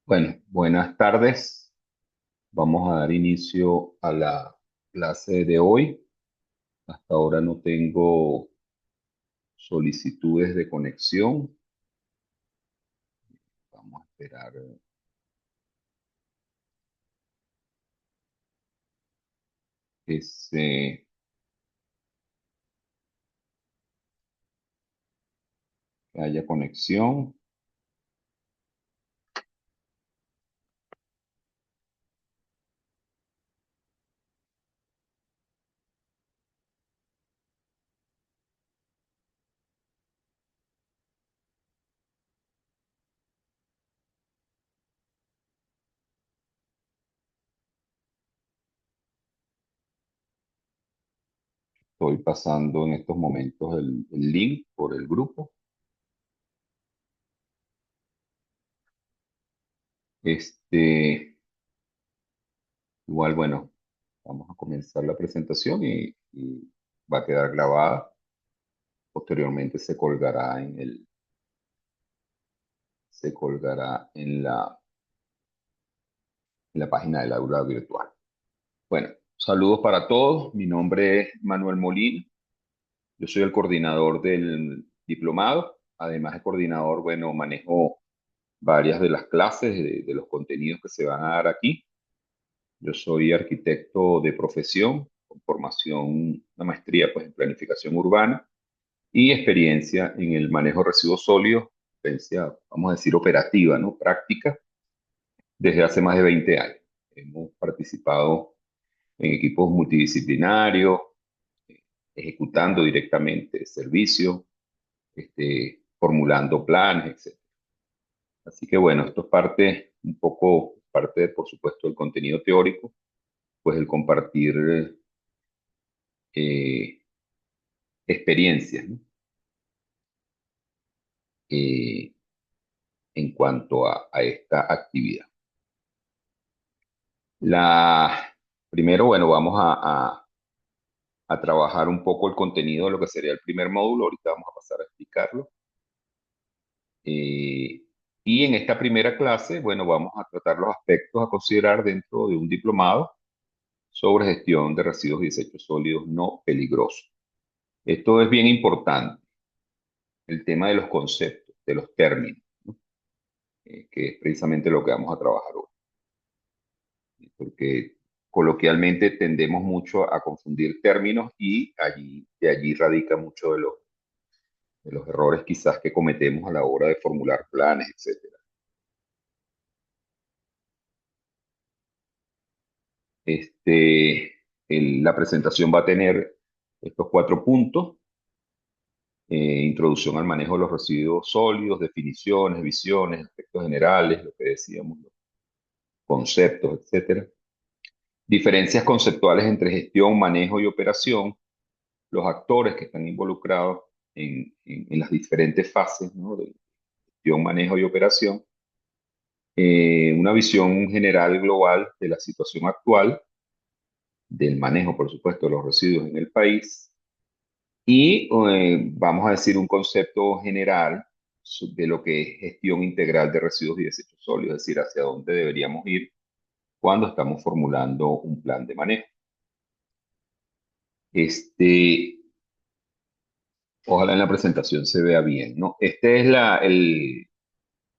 Bueno, buenas tardes. Vamos a dar inicio a la clase de hoy. Hasta ahora no tengo solicitudes de conexión. Vamos a esperar que que haya conexión. Estoy pasando en estos momentos el link por el grupo. Igual, bueno, vamos a comenzar la presentación y va a quedar grabada. Posteriormente se colgará en la página del aula virtual. Bueno, saludos para todos. Mi nombre es Manuel Molina. Yo soy el coordinador del diplomado. Además de coordinador, bueno, manejo varias de las clases de los contenidos que se van a dar aquí. Yo soy arquitecto de profesión, con formación, una maestría pues, en planificación urbana y experiencia en el manejo de residuos sólidos, experiencia, vamos a decir, operativa, ¿no? Práctica, desde hace más de 20 años. Hemos participado en equipos multidisciplinarios, eh, ejecutando directamente servicios, formulando planes, etc. Así que bueno, esto es un poco parte, por supuesto, del contenido teórico, pues el compartir eh, experiencias, ¿no? Eh, en cuanto a esta actividad. La, Primero, bueno, vamos a trabajar un poco el contenido de lo que sería el primer módulo. Ahorita vamos a pasar a explicarlo. Eh, y en esta primera clase, bueno, vamos a tratar los aspectos a considerar dentro de un diplomado sobre gestión de residuos y desechos sólidos no peligrosos. Esto es bien importante, el tema de los conceptos, de los términos, ¿no? Que es precisamente lo que vamos a trabajar hoy, porque coloquialmente tendemos mucho a confundir términos y de allí radica mucho de los errores quizás que cometemos a la hora de formular planes, etcétera. La presentación va a tener estos 4 puntos: introducción al manejo de los residuos sólidos, definiciones, visiones, aspectos generales, lo que decíamos, los conceptos, etcétera. Diferencias conceptuales entre gestión, manejo y operación, los actores que están involucrados en las diferentes fases, ¿no? De gestión, manejo y operación. Una visión general global de la situación actual, del manejo, por supuesto, de los residuos en el país. Y vamos a decir un concepto general de lo que es gestión integral de residuos y desechos sólidos, es decir, hacia dónde deberíamos ir cuando estamos formulando un plan de manejo. Este, Ojalá en la presentación se vea bien, ¿no? Este es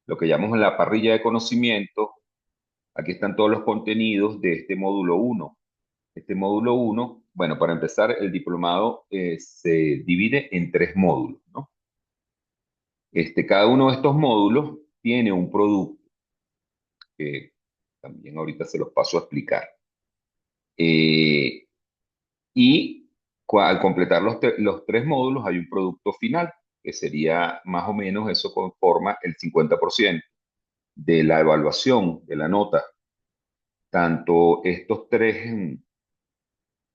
lo que llamamos la parrilla de conocimientos. Aquí están todos los contenidos de este módulo 1. Este módulo 1, bueno, para empezar, el diplomado se divide en 3 módulos, ¿no? Cada uno de estos módulos tiene un producto que también ahorita se los paso a explicar. Eh, y al completar los 3 módulos hay un producto final, que sería más o menos eso, conforma el 50% de la evaluación, de la nota. Tanto estos 3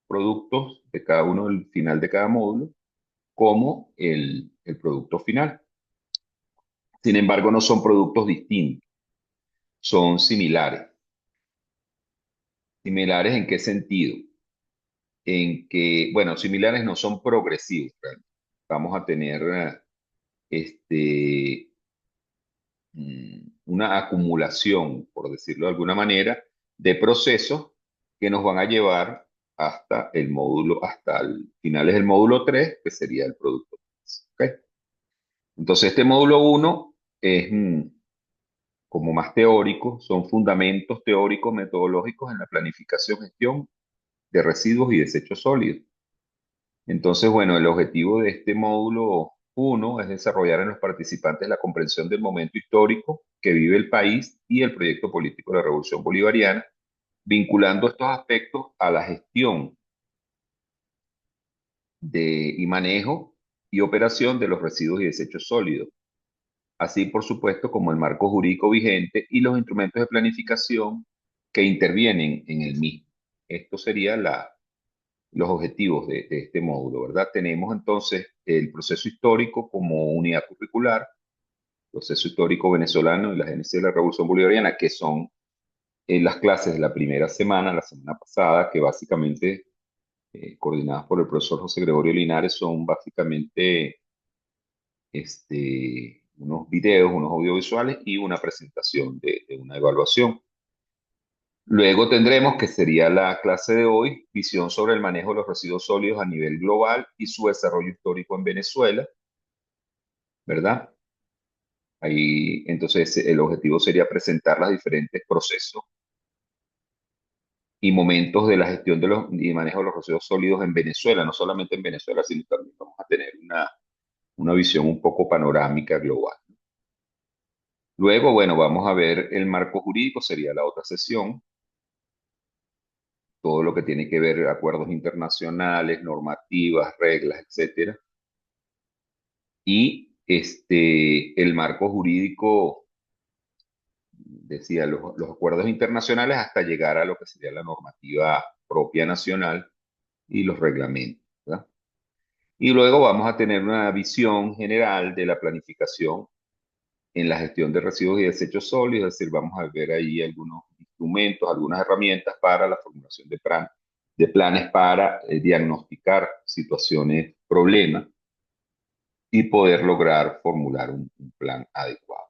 productos de cada uno del final de cada módulo, como el producto final. Sin embargo, no son productos distintos, son similares. ¿Similares en qué sentido? En que, bueno, similares no son progresivos, realmente. Vamos a tener este, una acumulación, por decirlo de alguna manera, de procesos que nos van a llevar hasta el módulo, hasta el finales del módulo 3 que sería el producto. ¿Ok? Entonces, este módulo uno es como más teórico, son fundamentos teóricos metodológicos en la planificación, gestión de residuos y desechos sólidos. Entonces, bueno, el objetivo de este módulo uno es desarrollar en los participantes la comprensión del momento histórico que vive el país y el proyecto político de la Revolución Bolivariana, vinculando estos aspectos a la gestión y manejo y operación de los residuos y desechos sólidos, así por supuesto como el marco jurídico vigente y los instrumentos de planificación que intervienen en el mismo. Esto sería los objetivos de este módulo, ¿verdad? Tenemos entonces el proceso histórico como unidad curricular, proceso histórico venezolano y la génesis de la Revolución Bolivariana, que son las clases de la primera semana, la semana pasada, que básicamente, coordinadas por el profesor José Gregorio Linares, son básicamente unos videos, unos audiovisuales y una presentación de una evaluación. Luego tendremos, que sería la clase de hoy, visión sobre el manejo de los residuos sólidos a nivel global y su desarrollo histórico en Venezuela, ¿verdad? Ahí, entonces, el objetivo sería presentar los diferentes procesos y momentos de la gestión y manejo de los residuos sólidos en Venezuela, no solamente en Venezuela, sino también vamos a tener una visión un poco panorámica global. Luego, bueno, vamos a ver el marco jurídico, sería la otra sesión, todo lo que tiene que ver acuerdos internacionales, normativas, reglas, etcétera. Y el marco jurídico, decía, los acuerdos internacionales hasta llegar a lo que sería la normativa propia nacional y los reglamentos, ¿verdad? Y luego vamos a tener una visión general de la planificación en la gestión de residuos y desechos sólidos, es decir, vamos a ver ahí algunos instrumentos, algunas herramientas para la formulación de planes para diagnosticar situaciones, problemas y poder lograr formular un plan adecuado.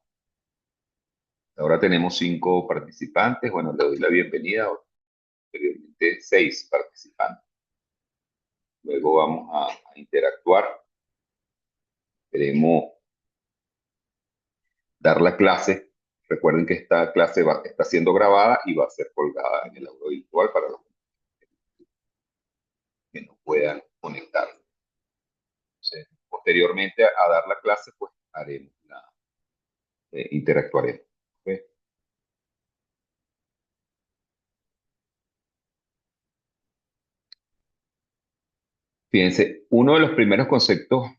Ahora tenemos 5 participantes. Bueno, le doy la bienvenida. Anteriormente 6 participantes. Luego vamos a interactuar. Queremos dar la clase. Recuerden que esta clase está siendo grabada y va a ser colgada en el aula virtual para los que no puedan conectar. Entonces, posteriormente a dar la clase, pues haremos interactuaremos. ¿Okay? Fíjense, uno de los primeros conceptos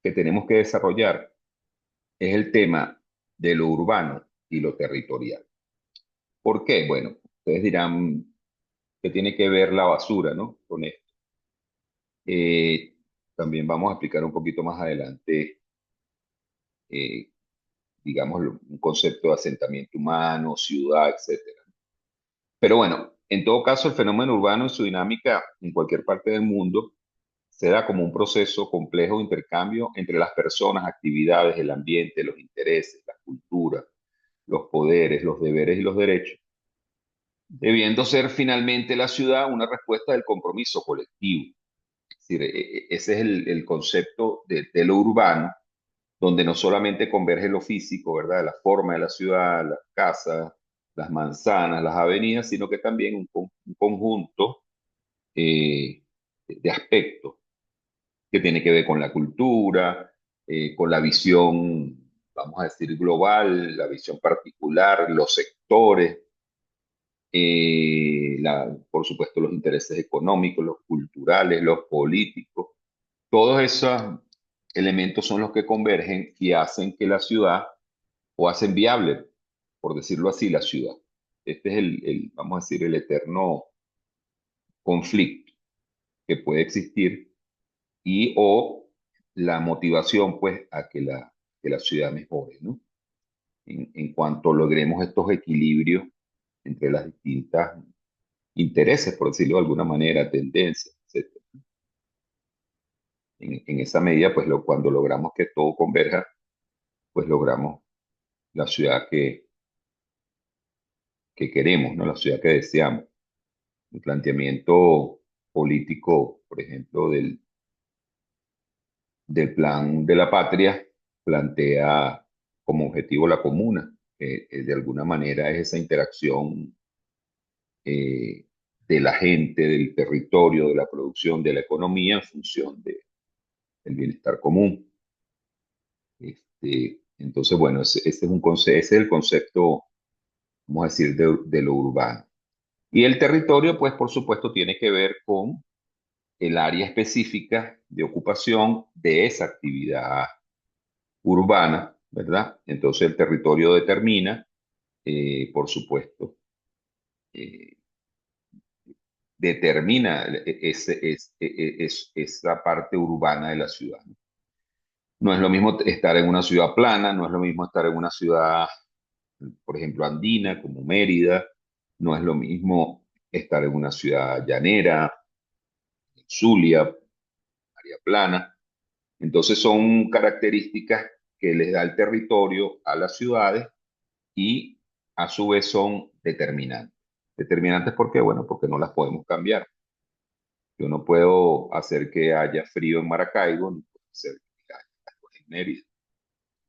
que tenemos que desarrollar es el tema de lo urbano y lo territorial. ¿Por qué? Bueno, ustedes dirán que tiene que ver la basura, ¿no? Con esto. También vamos a explicar un poquito más adelante, eh, digamos, un concepto de asentamiento humano, ciudad, etcétera. Pero bueno, en todo caso, el fenómeno urbano en su dinámica en cualquier parte del mundo se da como un proceso complejo de intercambio entre las personas, actividades, el ambiente, los intereses, la cultura, los poderes, los deberes y los derechos, debiendo ser finalmente la ciudad una respuesta del compromiso colectivo. Es decir, ese es el concepto de lo urbano, donde no solamente converge lo físico, ¿verdad? La forma de la ciudad, las casas, las manzanas, las avenidas, sino que también un conjunto de aspectos que tiene que ver con la cultura, con la visión, vamos a decir, global, la visión particular, los sectores, por supuesto los intereses económicos, los culturales, los políticos. Todos esos elementos son los que convergen y hacen que la ciudad, o hacen viable, por decirlo así, la ciudad. Este es vamos a decir, el eterno conflicto que puede existir y o la motivación, pues, a que la ciudad mejore, ¿no? En cuanto logremos estos equilibrios entre las distintas intereses, por decirlo de alguna manera, tendencias, etcétera. En esa medida, pues cuando logramos que todo converja, pues logramos la ciudad que queremos, ¿no? La ciudad que deseamos. El planteamiento político, por ejemplo, del plan de la patria, plantea como objetivo la comuna, que de alguna manera es esa interacción eh, de la gente, del territorio, de la producción, de la economía en función del bienestar común. Entonces, bueno, ese es ese es el concepto, vamos a decir, de lo urbano. Y el territorio, pues, por supuesto, tiene que ver con el área específica de ocupación de esa actividad urbana, ¿verdad? Entonces, el territorio determina, por supuesto, eh, determina esa parte urbana de la ciudad. No es lo mismo estar en una ciudad plana, no es lo mismo estar en una ciudad, por ejemplo, andina, como Mérida, no es lo mismo estar en una ciudad llanera, Zulia, área plana. Entonces son características que les da el territorio a las ciudades y a su vez son determinantes. Determinantes ¿por qué? Bueno, porque no las podemos cambiar. Yo no puedo hacer que haya frío en Maracaibo, ni puedo hacer que haya calor en Mérida.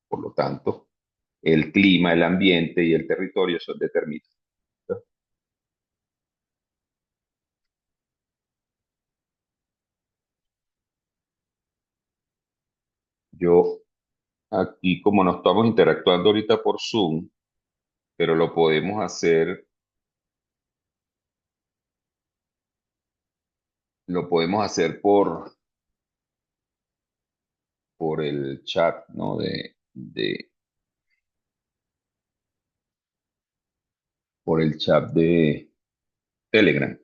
Por lo tanto, el clima, el ambiente y el territorio son determinantes. Yo aquí, como no estamos interactuando ahorita por Zoom, pero lo podemos hacer por el chat, ¿no? Por el chat de Telegram,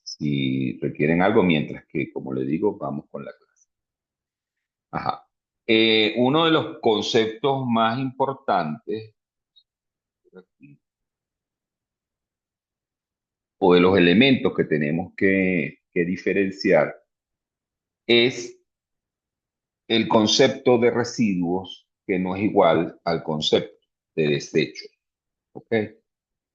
si requieren algo, mientras que, como le digo, vamos con la clase. Ajá. Uno de los conceptos más importantes o de los elementos que tenemos que diferenciar es el concepto de residuos, que no es igual al concepto de desechos. ¿Ok?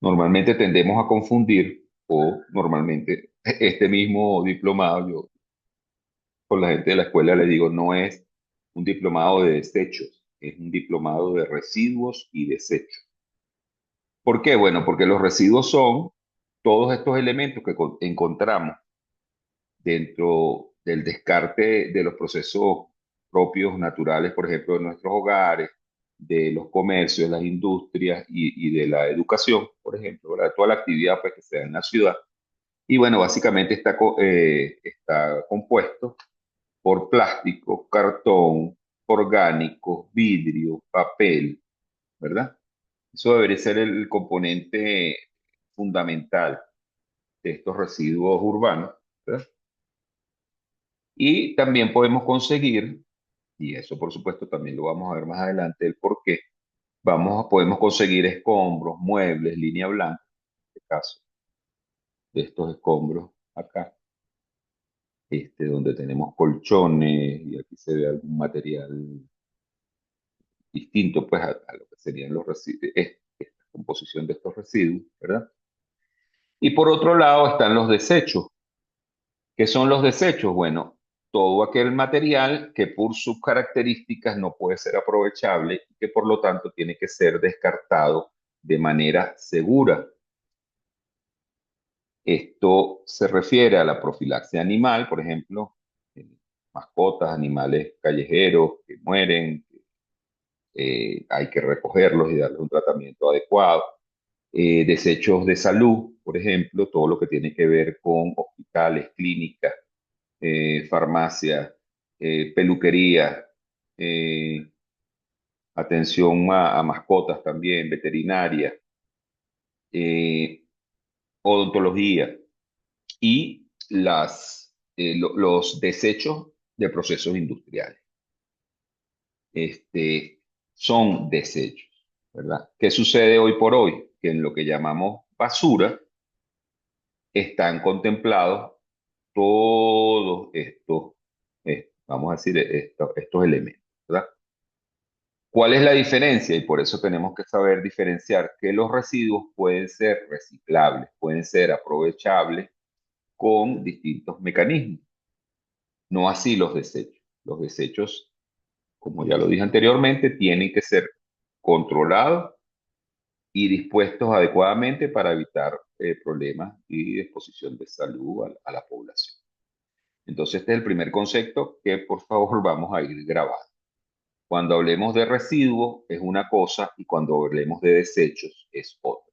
Normalmente tendemos a confundir, o normalmente este mismo diplomado, yo con la gente de la escuela le digo, no es un diplomado de desechos, es un diplomado de residuos y desechos. ¿Por qué? Bueno, porque los residuos son todos estos elementos que encontramos dentro del descarte de los procesos propios, naturales, por ejemplo, de nuestros hogares, de los comercios, de las industrias y de la educación, por ejemplo, ¿verdad? Toda la actividad pues, que se da en la ciudad. Y bueno, básicamente está compuesto por plástico, cartón, orgánico, vidrio, papel, ¿verdad? Eso debería ser el componente fundamental de estos residuos urbanos, ¿verdad? Y también podemos conseguir, y eso por supuesto también lo vamos a ver más adelante, el por qué, podemos conseguir escombros, muebles, línea blanca, en este caso, de estos escombros acá, donde tenemos colchones y aquí se ve algún material distinto pues a lo que serían los residuos, esta composición de estos residuos, ¿verdad? Y por otro lado están los desechos. ¿Qué son los desechos? Bueno, todo aquel material que por sus características no puede ser aprovechable y que por lo tanto tiene que ser descartado de manera segura. Esto se refiere a la profilaxia animal, por ejemplo, mascotas, animales callejeros que mueren, hay que recogerlos y darles un tratamiento adecuado. Desechos de salud, por ejemplo, todo lo que tiene que ver con hospitales, clínicas, farmacias, peluquería, eh, atención a mascotas también, veterinaria, eh, odontología y los desechos de procesos industriales. Son desechos, ¿verdad? ¿Qué sucede hoy por hoy? Que en lo que llamamos basura están contemplados todos estos, vamos a decir, estos elementos, ¿verdad? ¿Cuál es la diferencia? Y por eso tenemos que saber diferenciar que los residuos pueden ser reciclables, pueden ser aprovechables con distintos mecanismos, no así los desechos. Los desechos, como ya lo dije anteriormente, tienen que ser controlados y dispuestos adecuadamente para evitar problemas y exposición de salud a la población. Entonces, este es el primer concepto que por favor vamos a ir grabando. Cuando hablemos de residuos es una cosa y cuando hablemos de desechos es otra.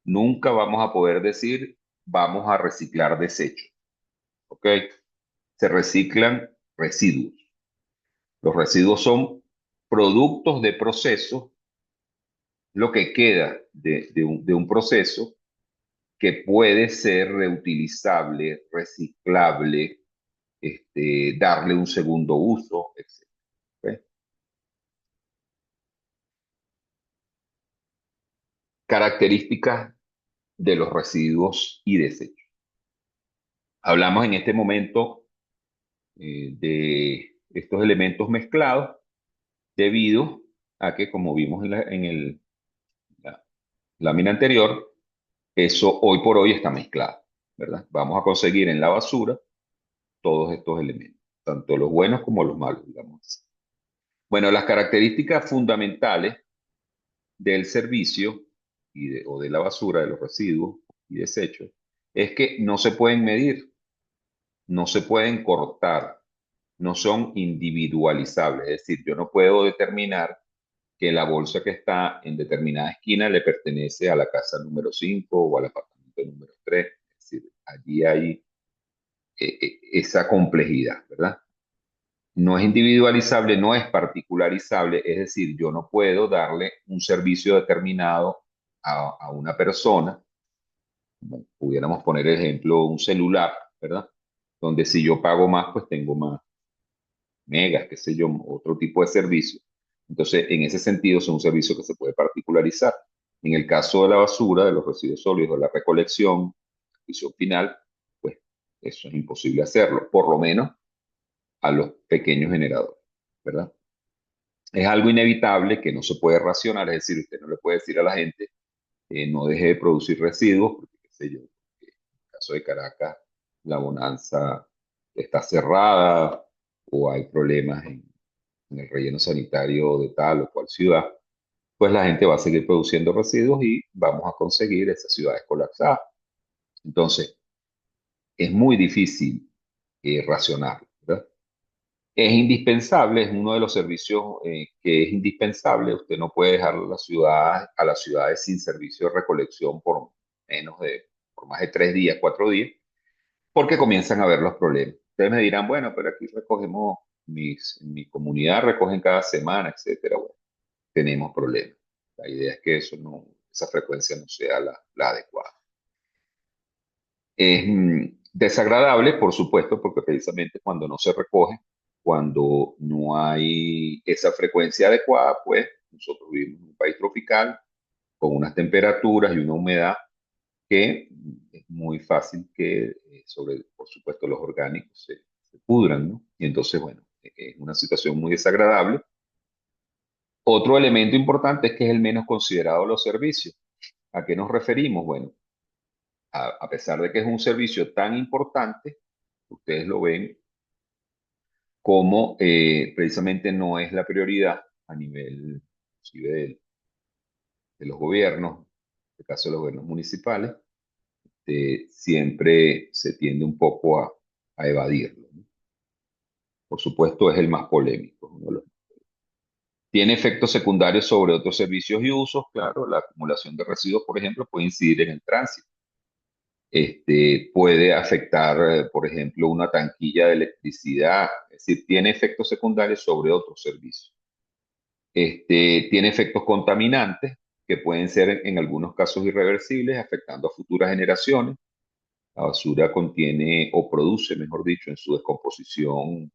Nunca vamos a poder decir vamos a reciclar desechos, ¿ok? Se reciclan residuos. Los residuos son productos de procesos, lo que queda de un proceso que puede ser reutilizable, reciclable, darle un segundo uso, etc. ¿Ok? Características de los residuos y desechos. Hablamos en este momento de estos elementos mezclados debido a que, como vimos la lámina anterior, eso hoy por hoy está mezclado, ¿verdad? Vamos a conseguir en la basura todos estos elementos, tanto los buenos como los malos, digamos así. Bueno, las características fundamentales del servicio o de la basura, de los residuos y desechos, es que no se pueden medir, no se pueden cortar, no son individualizables. Es decir, yo no puedo determinar que la bolsa que está en determinada esquina le pertenece a la casa número 5 o al apartamento número 3. Es decir, allí hay esa complejidad, ¿verdad? No es individualizable, no es particularizable, es decir, yo no puedo darle un servicio determinado a una persona, como pudiéramos poner ejemplo un celular, ¿verdad? Donde si yo pago más, pues tengo más megas, qué sé yo, otro tipo de servicio. Entonces, en ese sentido, es un servicio que se puede particularizar. En el caso de la basura, de los residuos sólidos, de la recolección, servicio final, pues eso es imposible hacerlo, por lo menos a los pequeños generadores, ¿verdad? Es algo inevitable que no se puede racionar, es decir, usted no le puede decir a la gente no deje de producir residuos, porque qué sé yo, en el caso de Caracas, la bonanza está cerrada o hay problemas en el relleno sanitario de tal o cual ciudad, pues la gente va a seguir produciendo residuos y vamos a conseguir esas ciudades colapsadas. Entonces, es muy difícil racionar, ¿verdad? Es indispensable, es uno de los servicios que es indispensable. Usted no puede dejar a las ciudades sin servicio de recolección por más de 3 días, 4 días, porque comienzan a ver los problemas. Ustedes me dirán, bueno, pero aquí recogemos, en mi comunidad recogen cada semana, etcétera. Bueno, tenemos problemas. La idea es que esa frecuencia no sea la adecuada. Es desagradable, por supuesto, porque precisamente cuando no se recoge, cuando no hay esa frecuencia adecuada, pues nosotros vivimos en un país tropical con unas temperaturas y una humedad que es muy fácil que, por supuesto, los orgánicos se pudran, ¿no? Y entonces, bueno, es una situación muy desagradable. Otro elemento importante es que es el menos considerado de los servicios. ¿A qué nos referimos? Bueno, a pesar de que es un servicio tan importante, ustedes lo ven como precisamente no es la prioridad a nivel inclusive de los gobiernos, en el caso de los gobiernos municipales, siempre se tiende un poco a evadirlo, ¿no? Por supuesto, es el más polémico, uno de los. Tiene efectos secundarios sobre otros servicios y usos. Claro, la acumulación de residuos, por ejemplo, puede incidir en el tránsito. Puede afectar, por ejemplo, una tanquilla de electricidad. Es decir, tiene efectos secundarios sobre otros servicios. Tiene efectos contaminantes que pueden ser en algunos casos irreversibles, afectando a futuras generaciones. La basura contiene o produce, mejor dicho, en su descomposición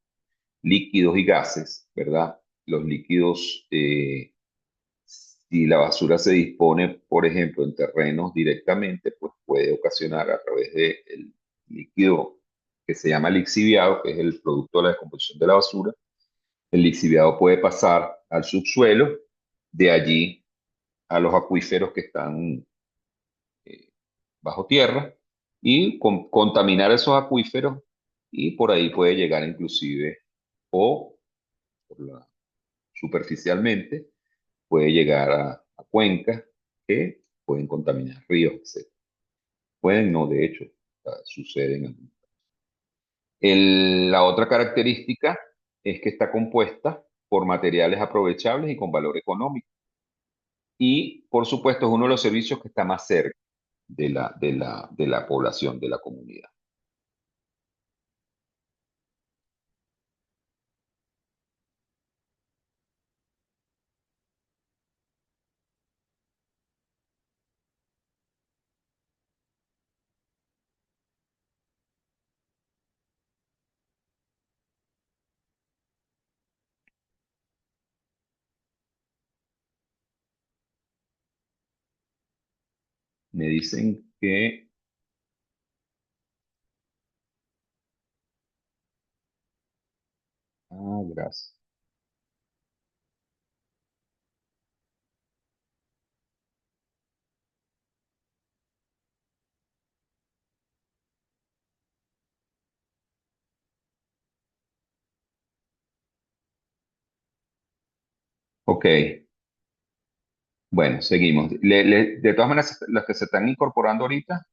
líquidos y gases, ¿verdad? Los líquidos, si la basura se dispone, por ejemplo, en terrenos directamente, pues puede ocasionar a través del líquido que se llama lixiviado, que es el producto de la descomposición de la basura. El lixiviado puede pasar al subsuelo de allí a los acuíferos que están eh, bajo tierra y contaminar esos acuíferos y por ahí puede llegar inclusive o por superficialmente puede llegar a cuencas que pueden contaminar ríos, etc. Pueden, no, de hecho, suceden. La otra característica es que está compuesta por materiales aprovechables y con valor económico. Y, por supuesto, es uno de los servicios que está más cerca de la población, de la comunidad. Me dicen que... Ah, gracias. Ok, bueno, seguimos. De todas maneras, las que se están incorporando ahorita,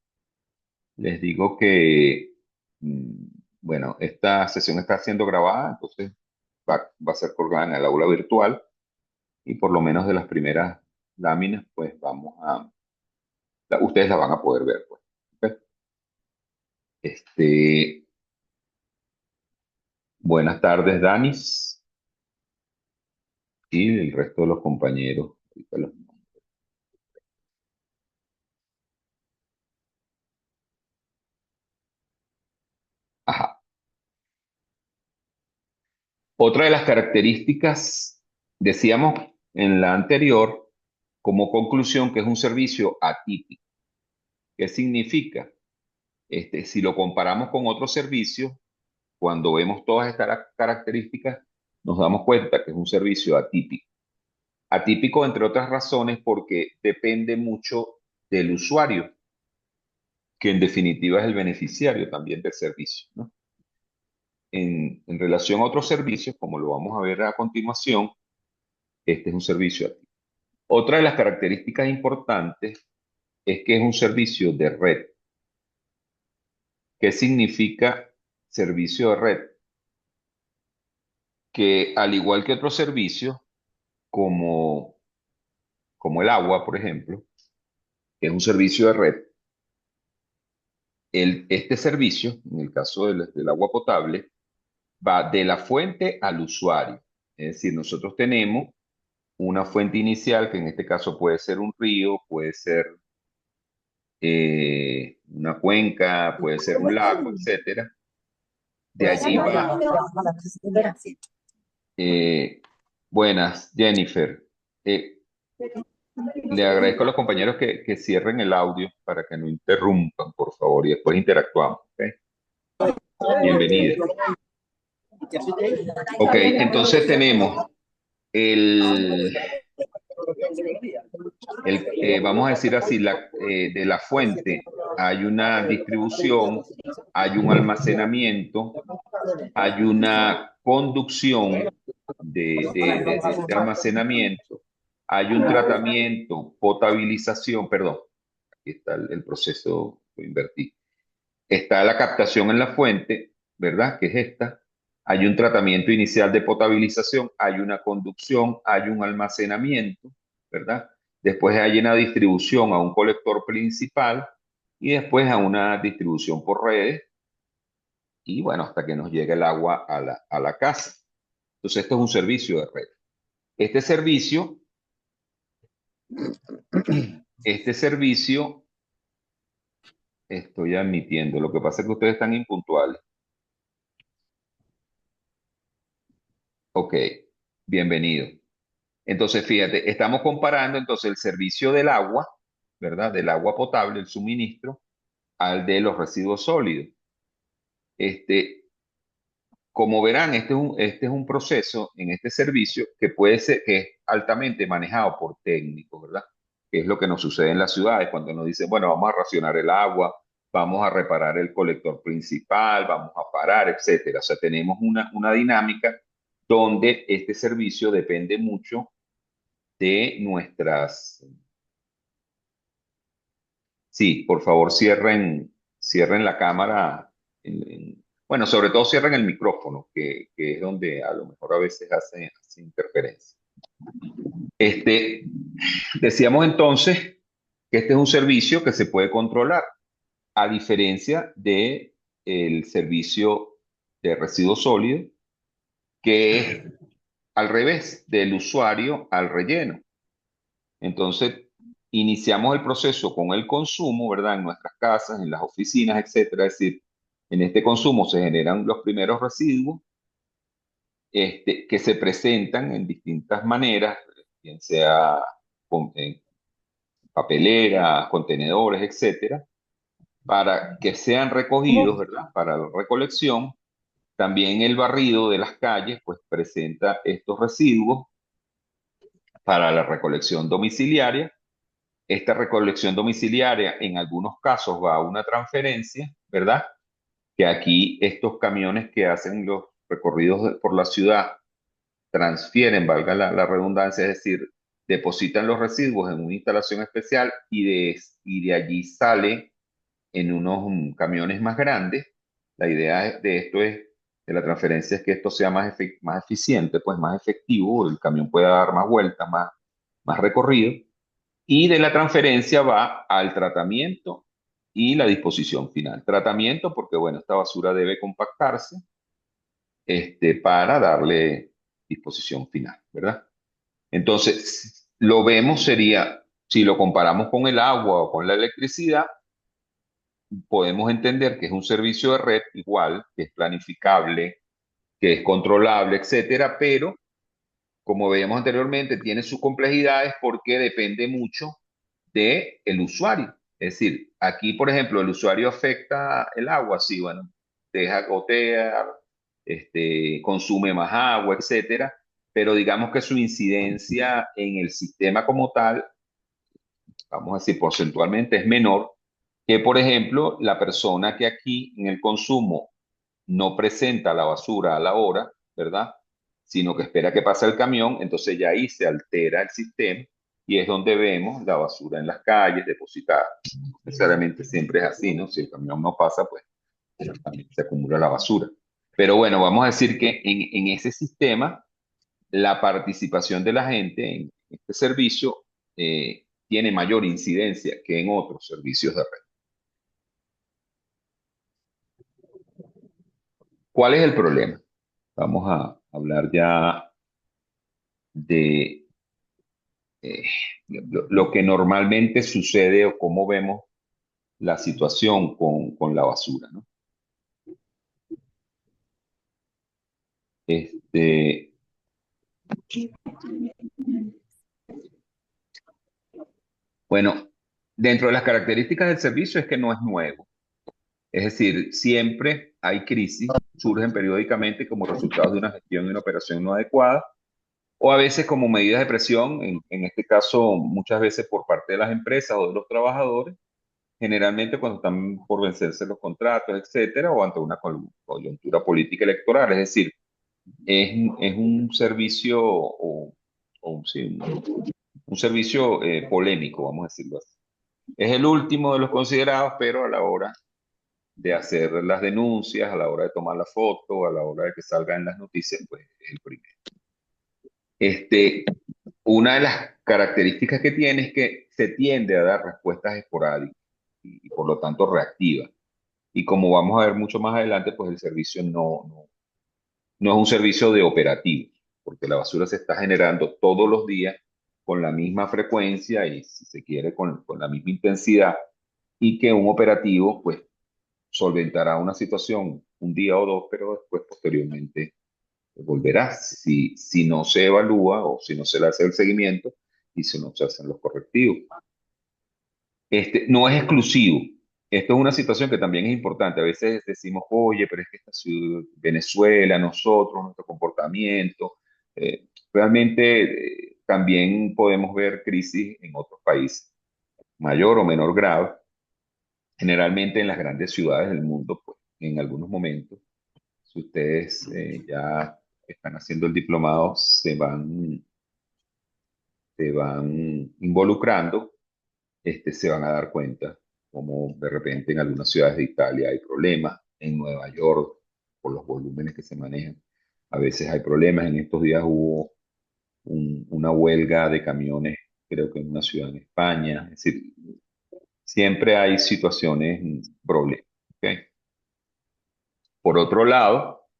les digo que, mm, bueno, esta sesión está siendo grabada, entonces va a ser colgada en el aula virtual y por lo menos de las primeras láminas, pues ustedes la van a poder ver, pues. ¿Ok? Este, buenas tardes, Danis, y el resto de los compañeros. Ahorita Ajá. Otra de las características, decíamos en la anterior, como conclusión, que es un servicio atípico. ¿Qué significa? Si lo comparamos con otros servicios, cuando vemos todas estas características, nos damos cuenta que es un servicio atípico. Atípico, entre otras razones, porque depende mucho del usuario, que en definitiva es el beneficiario también del servicio, ¿no? En relación a otros servicios, como lo vamos a ver a continuación, este es un servicio atípico. Otra de las características importantes es que es un servicio de red. ¿Qué significa servicio de red? Que al igual que otros servicios, como, como el agua, por ejemplo, que es un servicio de red, este servicio, en el caso del agua potable, va de la fuente al usuario. Es decir, nosotros tenemos una fuente inicial, que en este caso puede ser un río, puede ser una cuenca, puede ser un lago, etcétera. De allí va. eh, buenas, Jennifer. Eh, Le agradezco a los compañeros que cierren el audio para que no interrumpan, por favor, y después interactuamos. ¿Ok? Bienvenida. Ok, entonces tenemos el, vamos a decir así, de la fuente hay una distribución, hay un almacenamiento, hay una conducción de este almacenamiento, hay un tratamiento, potabilización, perdón, aquí está el proceso, lo invertí. Está la captación en la fuente, ¿verdad? Que es esta. Hay un tratamiento inicial de potabilización, hay una conducción, hay un almacenamiento, ¿verdad? Después hay una distribución a un colector principal y después a una distribución por redes y bueno, hasta que nos llegue el agua a la casa. Entonces, esto es un servicio de red. Este servicio, este servicio, estoy admitiendo, lo que pasa es que ustedes están impuntuales. Ok, bienvenido. Entonces, fíjate, estamos comparando entonces el servicio del agua, ¿verdad? Del agua potable, el suministro, al de los residuos sólidos. Este, como verán, este es un proceso en este servicio que puede ser, que es altamente manejado por técnicos, ¿verdad? Que es lo que nos sucede en las ciudades cuando nos dicen, bueno, vamos a racionar el agua, vamos a reparar el colector principal, vamos a parar, etcétera. O sea, tenemos una dinámica donde este servicio depende mucho de nuestras... Sí, por favor, cierren la cámara. Bueno, sobre todo cierren el micrófono, que es donde a lo mejor a veces hace interferencia. Este, decíamos entonces que este es un servicio que se puede controlar, a diferencia de el servicio de residuos sólidos, que es al revés, del usuario al relleno. Entonces, iniciamos el proceso con el consumo, ¿verdad? En nuestras casas, en las oficinas, etcétera. Es decir, en este consumo se generan los primeros residuos, que se presentan en distintas maneras, bien sea en papeleras, contenedores, etcétera, para que sean recogidos, ¿verdad? Para la recolección. También el barrido de las calles, pues presenta estos residuos para la recolección domiciliaria. Esta recolección domiciliaria en algunos casos va a una transferencia, ¿verdad? Que aquí estos camiones que hacen los recorridos por la ciudad transfieren, valga la redundancia, es decir, depositan los residuos en una instalación especial y de allí sale en unos camiones más grandes. La idea de esto es, de la transferencia es que esto sea más eficiente, pues más efectivo, el camión pueda dar más vueltas, más recorrido. Y de la transferencia va al tratamiento y la disposición final. Tratamiento porque, bueno, esta basura debe compactarse, para darle disposición final, ¿verdad? Entonces, lo vemos sería, si lo comparamos con el agua o con la electricidad, podemos entender que es un servicio de red igual, que es planificable, que es controlable, etcétera, pero como veíamos anteriormente, tiene sus complejidades porque depende mucho del usuario. Es decir, aquí, por ejemplo, el usuario afecta el agua, sí, bueno, deja gotear, consume más agua, etcétera, pero digamos que su incidencia en el sistema como tal, vamos a decir, porcentualmente es menor que, por ejemplo, la persona que aquí en el consumo no presenta la basura a la hora, ¿verdad? Sino que espera que pase el camión, entonces ya ahí se altera el sistema y es donde vemos la basura en las calles depositada. No necesariamente siempre es así, ¿no? Si el camión no pasa, pues también se acumula la basura. Pero bueno, vamos a decir que en ese sistema, la participación de la gente en este servicio tiene mayor incidencia que en otros servicios de red. ¿Cuál es el problema? Vamos a hablar ya de eh, lo que normalmente sucede o cómo vemos la situación con la basura, ¿no? Este, bueno, dentro de las características del servicio es que no es nuevo. Es decir, siempre hay crisis, surgen periódicamente como resultado de una gestión y una operación no adecuada, o a veces como medidas de presión, en este caso muchas veces por parte de las empresas o de los trabajadores, generalmente cuando están por vencerse los contratos, etcétera, o ante una coyuntura política electoral. Es decir, es un servicio sí, un servicio polémico, vamos a decirlo así. Es el último de los considerados, pero a la hora de hacer las denuncias, a la hora de tomar la foto, a la hora de que salga en las noticias, pues es el primero. Este, una de las características que tiene es que se tiende a dar respuestas esporádicas y por lo tanto reactivas. Y como vamos a ver mucho más adelante, pues el servicio no es un servicio de operativo, porque la basura se está generando todos los días con la misma frecuencia y, si se quiere, con la misma intensidad, y que un operativo, pues, solventará una situación un día o dos, pero después, posteriormente, volverá si no se evalúa o si no se le hace el seguimiento y si no se hacen los correctivos. No es exclusivo. esto es una situación que también es importante. A veces decimos, oye, pero es que esta ciudad, Venezuela, nosotros, nuestro comportamiento, realmente también podemos ver crisis en otros países, mayor o menor grado. Generalmente en las grandes ciudades del mundo, pues en algunos momentos, si ustedes ya están haciendo el diplomado, se van involucrando, se van a dar cuenta como de repente en algunas ciudades de Italia hay problemas, en Nueva York, por los volúmenes que se manejan, a veces hay problemas. En estos días hubo una huelga de camiones, creo que en una ciudad en España. Es decir, siempre hay situaciones, problemas. ¿Ok? Por otro lado,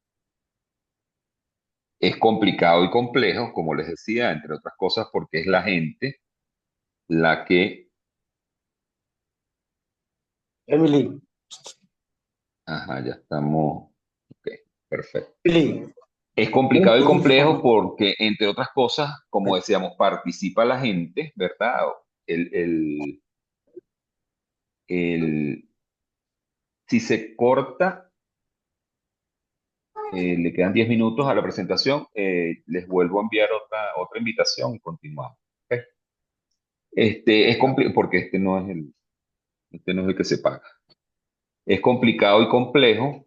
es complicado y complejo, como les decía, entre otras cosas, porque es la gente la que, Emily, ajá, ya estamos, ok, perfecto. Emily, Es un complicado y complejo punto. porque, entre otras cosas, como decíamos, participa la gente, ¿verdad? El, el, el, si se corta, le quedan 10 minutos a la presentación, les vuelvo a enviar otra invitación y continuamos. ¿Ok? Es complicado porque este no es el que se paga. Es complicado y complejo.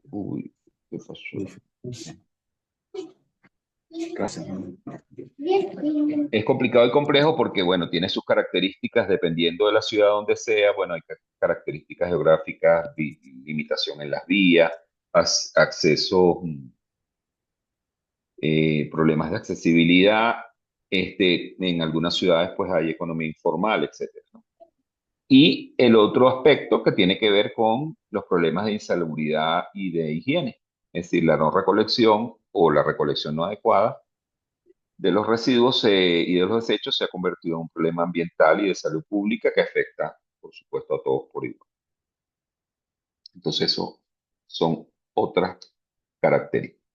Uy, ¿qué pasó? Gracias. Es complicado y complejo porque, bueno, tiene sus características dependiendo de la ciudad donde sea. Bueno, hay características geográficas, limitación en las vías, acceso, problemas de accesibilidad. En algunas ciudades, pues hay economía informal, etcétera, ¿no? Y el otro aspecto que tiene que ver con los problemas de insalubridad y de higiene, es decir, la no recolección o la recolección no adecuada de los residuos y de los desechos se ha convertido en un problema ambiental y de salud pública que afecta, por supuesto, a todos por igual. Entonces, eso son otras características.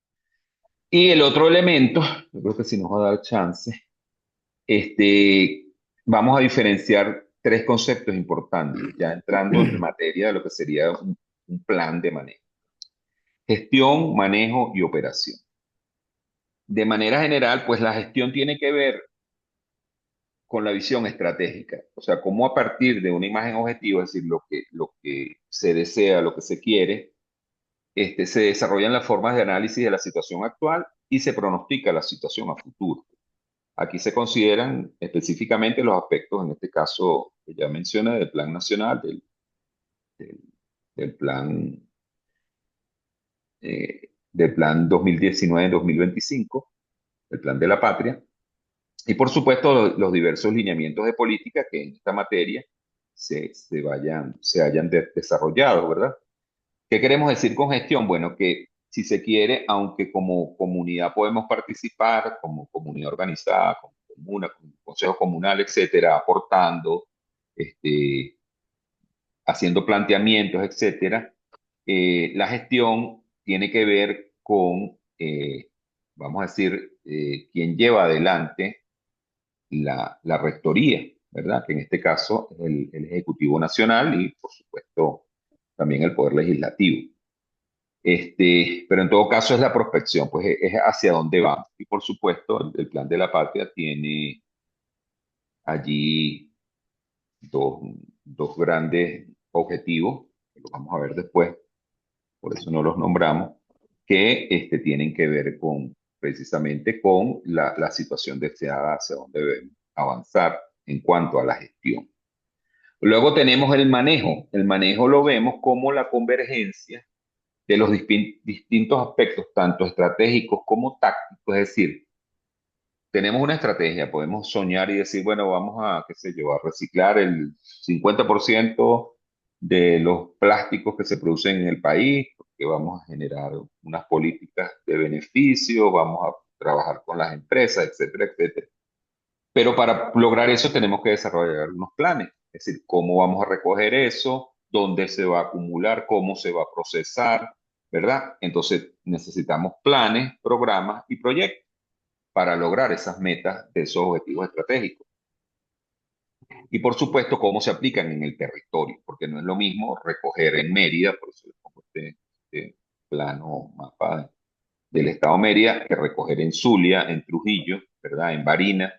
Y el otro elemento, yo creo que si nos va a dar chance, vamos a diferenciar tres conceptos importantes, ya entrando en materia de lo que sería un plan de manejo. Gestión, manejo y operación. De manera general, pues la gestión tiene que ver con la visión estratégica, o sea, cómo a partir de una imagen objetiva, es decir, lo que se desea, lo que se quiere, se desarrollan las formas de análisis de la situación actual y se pronostica la situación a futuro. Aquí se consideran específicamente los aspectos, en este caso, que ya mencioné, del Plan Nacional, del, del plan, del plan 2019-2025, el Plan de la Patria. Y por supuesto, los diversos lineamientos de política que en esta materia se hayan desarrollado, ¿verdad? ¿Qué queremos decir con gestión? Bueno, que si se quiere, aunque como comunidad podemos participar, como comunidad organizada, como comuna, como consejo comunal, etcétera, aportando, este, haciendo planteamientos, etcétera, la gestión tiene que ver con, vamos a decir, quien lleva adelante la rectoría, ¿verdad? Que en este caso es el Ejecutivo Nacional y, por supuesto, también el Poder Legislativo. Pero en todo caso es la prospección, pues es hacia dónde vamos. Y por supuesto, el Plan de la Patria tiene allí dos, dos grandes objetivos, que los vamos a ver después, por eso no los nombramos, que tienen que ver con precisamente con la situación deseada hacia dónde debemos avanzar en cuanto a la gestión. Luego tenemos el manejo. El manejo lo vemos como la convergencia de los distintos aspectos, tanto estratégicos como tácticos. Es decir, tenemos una estrategia, podemos soñar y decir, bueno, vamos a, qué sé yo, a reciclar el 50% de los plásticos que se producen en el país, porque vamos a generar unas políticas de beneficio, vamos a trabajar con las empresas, etcétera, etcétera. Pero para lograr eso tenemos que desarrollar unos planes, es decir, cómo vamos a recoger eso, dónde se va a acumular, cómo se va a procesar, ¿verdad? Entonces necesitamos planes, programas y proyectos. para lograr esas metas de esos objetivos estratégicos. Y por supuesto, cómo se aplican en el territorio, porque no es lo mismo recoger en Mérida, por eso les pongo este plano mapa del estado Mérida, que recoger en Zulia, en Trujillo, ¿verdad? En Barinas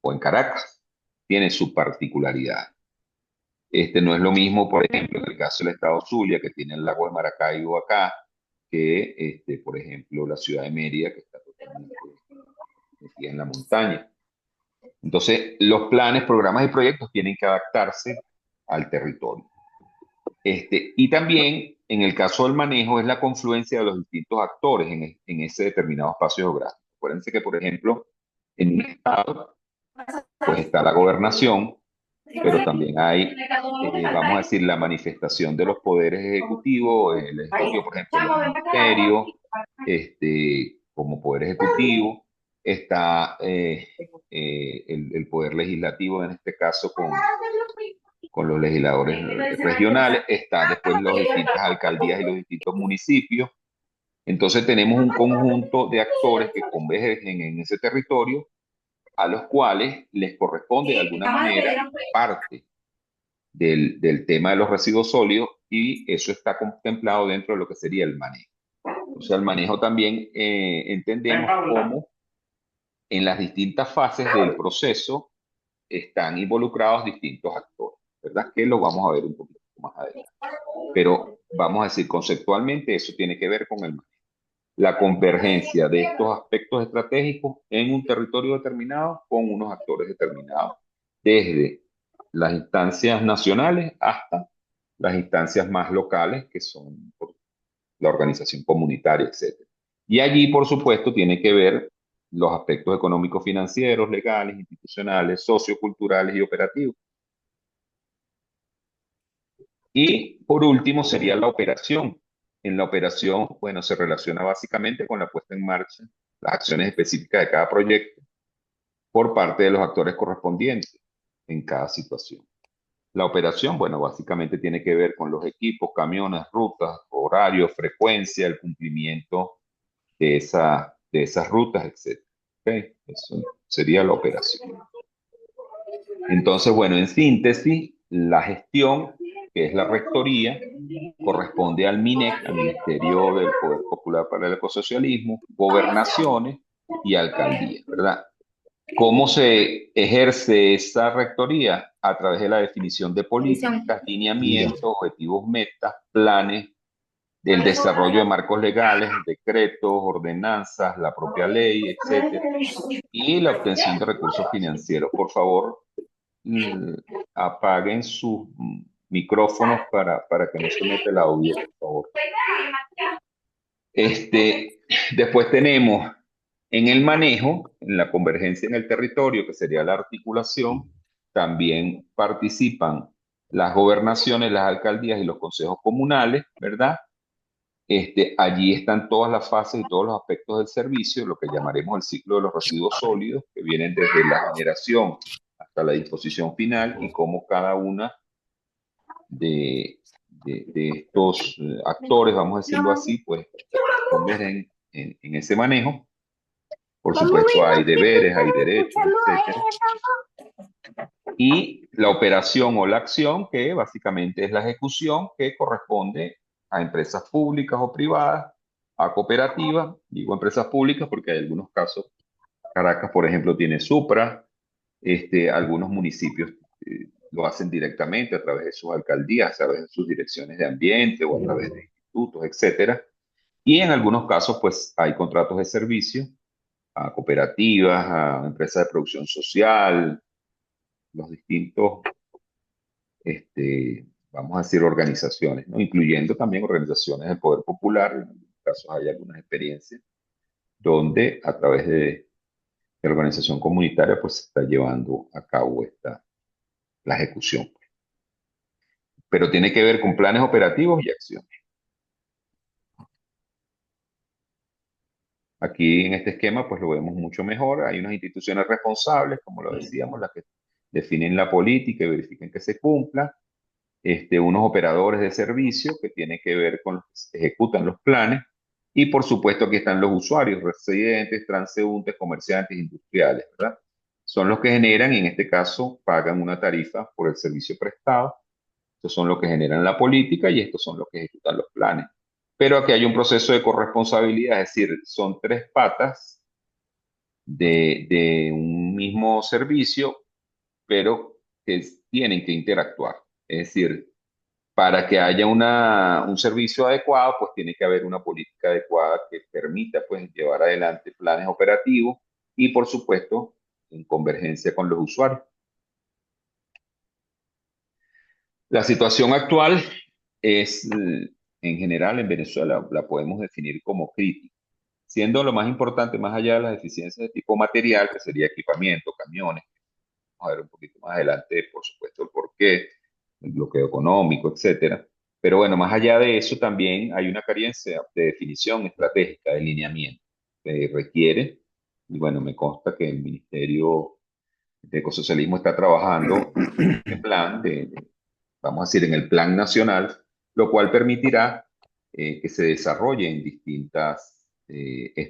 o en Caracas. Tiene su particularidad. No es lo mismo, por ejemplo, en el caso del estado Zulia, que tiene el lago de Maracaibo acá, que, por ejemplo, la ciudad de Mérida, que está totalmente metida en la montaña. Entonces, los planes, programas y proyectos tienen que adaptarse al territorio. Y también, en el caso del manejo, es la confluencia de los distintos actores en ese determinado espacio geográfico. Acuérdense que, por ejemplo, en un estado, pues está la gobernación, pero también hay, vamos a decir, la manifestación de los poderes ejecutivos, el ejecutivo, por ejemplo, los ministerios, como poder ejecutivo, está el poder legislativo, en este caso con los legisladores regionales, está después las distintas alcaldías y los distintos municipios. Entonces tenemos un conjunto de actores que convergen en ese territorio, a los cuales les corresponde de alguna manera parte del tema de los residuos sólidos, y eso está contemplado dentro de lo que sería el manejo. O sea, el manejo también entendemos como en las distintas fases del proceso están involucrados distintos actores, ¿verdad? Que lo vamos a ver un poquito más adelante. Pero vamos a decir, conceptualmente eso tiene que ver con el manejo. La convergencia de estos aspectos estratégicos en un territorio determinado con unos actores determinados, desde las instancias nacionales hasta las instancias más locales, que son la organización comunitaria, etc. Y allí, por supuesto, tiene que ver los aspectos económicos, financieros, legales, institucionales, socioculturales y operativos. Y por último sería la operación. En la operación, bueno, se relaciona básicamente con la puesta en marcha, las acciones específicas de cada proyecto por parte de los actores correspondientes en cada situación. La operación, bueno, básicamente tiene que ver con los equipos, camiones, rutas, horarios, frecuencia, el cumplimiento de esas rutas, etc. ¿Okay? Eso sería la operación. Entonces, bueno, en síntesis, la gestión, que es la rectoría, corresponde al MINEC, al Ministerio del Poder Popular para el Ecosocialismo, gobernaciones y alcaldías, ¿verdad? ¿Cómo se ejerce esa rectoría? A través de la definición de políticas, lineamientos, objetivos, metas, planes, del desarrollo de marcos legales, decretos, ordenanzas, la propia ley, etcétera, y la obtención de recursos financieros. Por favor, apaguen sus micrófonos para que no se meta el audio, por favor. Después tenemos en el manejo, en la convergencia en el territorio, que sería la articulación, también participan las gobernaciones, las alcaldías y los consejos comunales, ¿verdad? Allí están todas las fases y todos los aspectos del servicio, lo que llamaremos el ciclo de los residuos sólidos, que vienen desde la generación hasta la disposición final, y cómo cada una de estos actores, vamos a decirlo así, pues convergen en ese manejo. Por supuesto, hay deberes, hay derechos, etc. Y la operación o la acción, que básicamente es la ejecución, que corresponde a empresas públicas o privadas, a cooperativas. Digo empresas públicas porque hay algunos casos. Caracas, por ejemplo, tiene Supra. Algunos municipios lo hacen directamente a través de sus alcaldías, a través de sus direcciones de ambiente o a través de institutos, etcétera. Y en algunos casos, pues hay contratos de servicio a cooperativas, a empresas de producción social, los distintos, vamos a decir, organizaciones, ¿no? Incluyendo también organizaciones del poder popular. En algunos casos hay algunas experiencias donde a través de la organización comunitaria pues se está llevando a cabo la ejecución. Pero tiene que ver con planes operativos y acciones. Aquí en este esquema pues lo vemos mucho mejor. Hay unas instituciones responsables, como lo decíamos, las que definen la política y verifican que se cumpla. Unos operadores de servicio que tienen que ver con los que ejecutan los planes, Y por supuesto aquí están los usuarios, residentes, transeúntes, comerciantes, industriales, ¿verdad? Son los que generan, y en este caso, pagan una tarifa por el servicio prestado. Estos son los que generan la política y estos son los que ejecutan los planes. Pero aquí hay un proceso de corresponsabilidad, es decir, son tres patas de un mismo servicio, pero que tienen que interactuar. Es decir, para que haya un servicio adecuado, pues tiene que haber una política adecuada que permita pues llevar adelante planes operativos y por supuesto en convergencia con los usuarios. La situación actual es, en general en Venezuela, la podemos definir como crítica, siendo lo más importante, más allá de las deficiencias de tipo material, que sería equipamiento, camiones. Vamos a ver un poquito más adelante, por supuesto, el porqué, el bloqueo económico, etcétera. Pero bueno, más allá de eso, también hay una carencia de definición estratégica, de lineamiento, que requiere, y bueno, me consta que el Ministerio de Ecosocialismo está trabajando en este plan, vamos a decir, en el plan nacional, lo cual permitirá que se desarrollen distintas